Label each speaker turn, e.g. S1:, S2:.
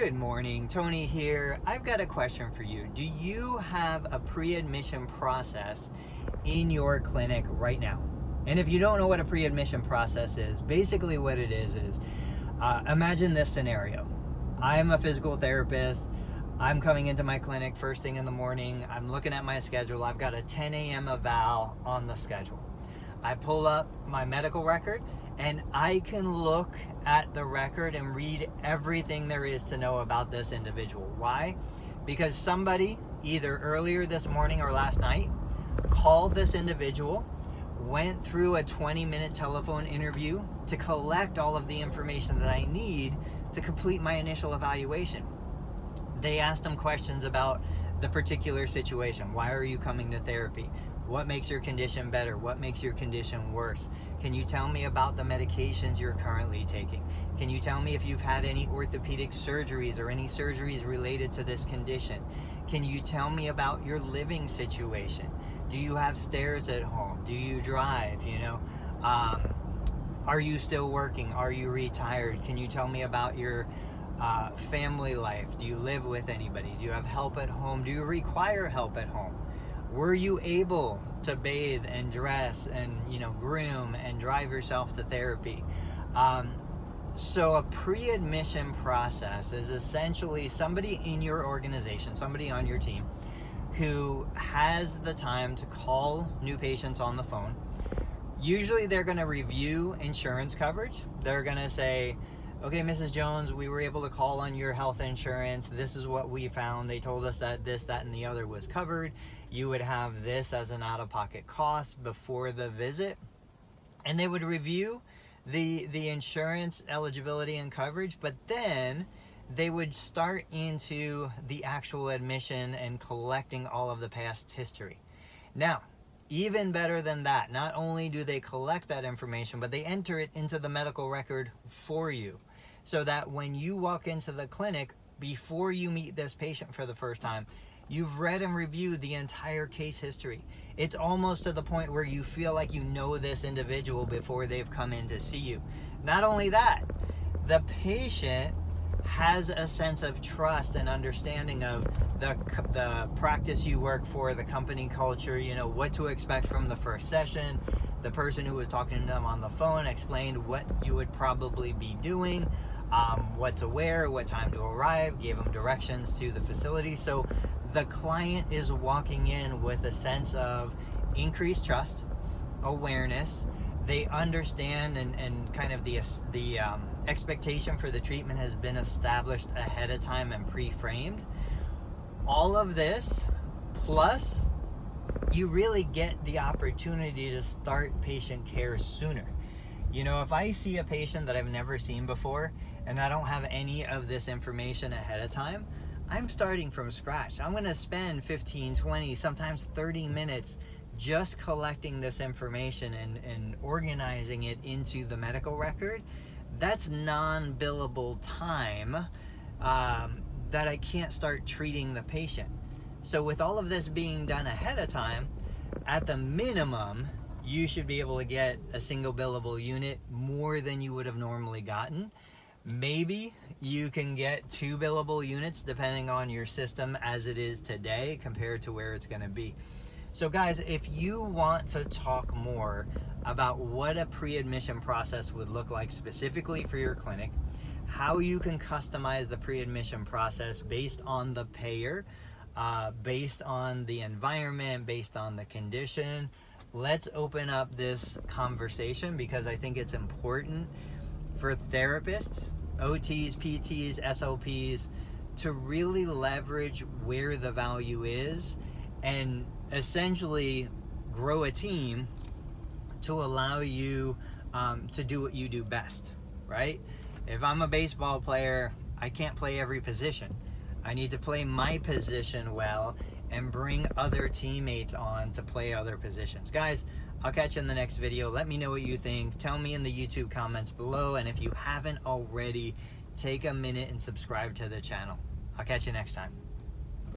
S1: Good morning, Tony here. I've got a question for you. Do you have a pre-admission process in your clinic right now? And if you don't know what a pre-admission process is, basically what it is imagine this scenario. I'm a physical therapist. I'm coming into my clinic first thing in the morning. I'm looking at my schedule. I've got a 10 a.m. eval on the schedule. I pull up my medical record and I can look at the record and read everything there is to know about this individual. Why? Because somebody either earlier this morning or last night called this individual, went through a 20-minute telephone interview to collect all of the information that I need to complete my initial evaluation. They asked them questions about the particular situation. Why are you coming to therapy? What makes your condition better? What makes your condition worse? Can you tell me about the medications you're currently taking? Can you tell me if you've had any orthopedic surgeries or any surgeries related to this condition? Can you tell me about your living situation? Do you have stairs at home? Do you drive? Are you still working? Are you retired? Can you tell me about your family life? Do you live with anybody? Do you have help at home? Do you require help at home? Were you able to bathe and dress and groom and drive yourself to therapy? So a pre-admission process is essentially somebody in your organization, somebody on your team who has the time to call new patients on the phone. Usually they're going to review insurance coverage. They're going to say, okay, Mrs. Jones, we were able to call on your health insurance. This is what we found. They told us that this, that, and the other was covered. You would have this as an out-of-pocket cost before the visit. And they would review the insurance eligibility and coverage, but then they would start into the actual admission and collecting all of the past history. Now, even better than that, not only do they collect that information, but they enter it into the medical record for you. So that when you walk into the clinic, before you meet this patient for the first time, you've read and reviewed the entire case history. It's almost to the point where you feel like you know this individual before they've come in to see you. Not only that, the patient has a sense of trust and understanding of the practice you work for, the company culture, what to expect from the first session. The person who was talking to them on the phone explained what you would probably be doing, what to wear, what time to arrive, gave them directions to the facility. So the client is walking in with a sense of increased trust, awareness. They understand and kind of the expectation for the treatment has been established ahead of time and pre-framed. All of this, plus you really get the opportunity to start patient care sooner. If I see a patient that I've never seen before and I don't have any of this information ahead of time, I'm starting from scratch. I'm going to spend 15, 20, sometimes 30 minutes just collecting this information and organizing it into the medical record. That's non-billable time that I can't start treating the patient. So with all of this being done ahead of time, at the minimum, you should be able to get a single billable unit more than you would have normally gotten. Maybe you can get 2 billable units depending on your system as it is today compared to where it's going to be. So guys, if you want to talk more about what a pre-admission process would look like specifically for your clinic, how you can customize the pre-admission process based on the payer, based on the environment, based on the condition, let's open up this conversation because I think it's important for therapists, OTs, PTs, SLPs to really leverage where the value is and essentially grow a team to allow you to do what you do best, right? If I'm a baseball player, I can't play every position. I need to play my position well and bring other teammates on to play other positions. Guys, I'll catch you in the next video. Let me know what you think. Tell me in the YouTube comments below. And if you haven't already, take a minute and subscribe to the channel. I'll catch you next time.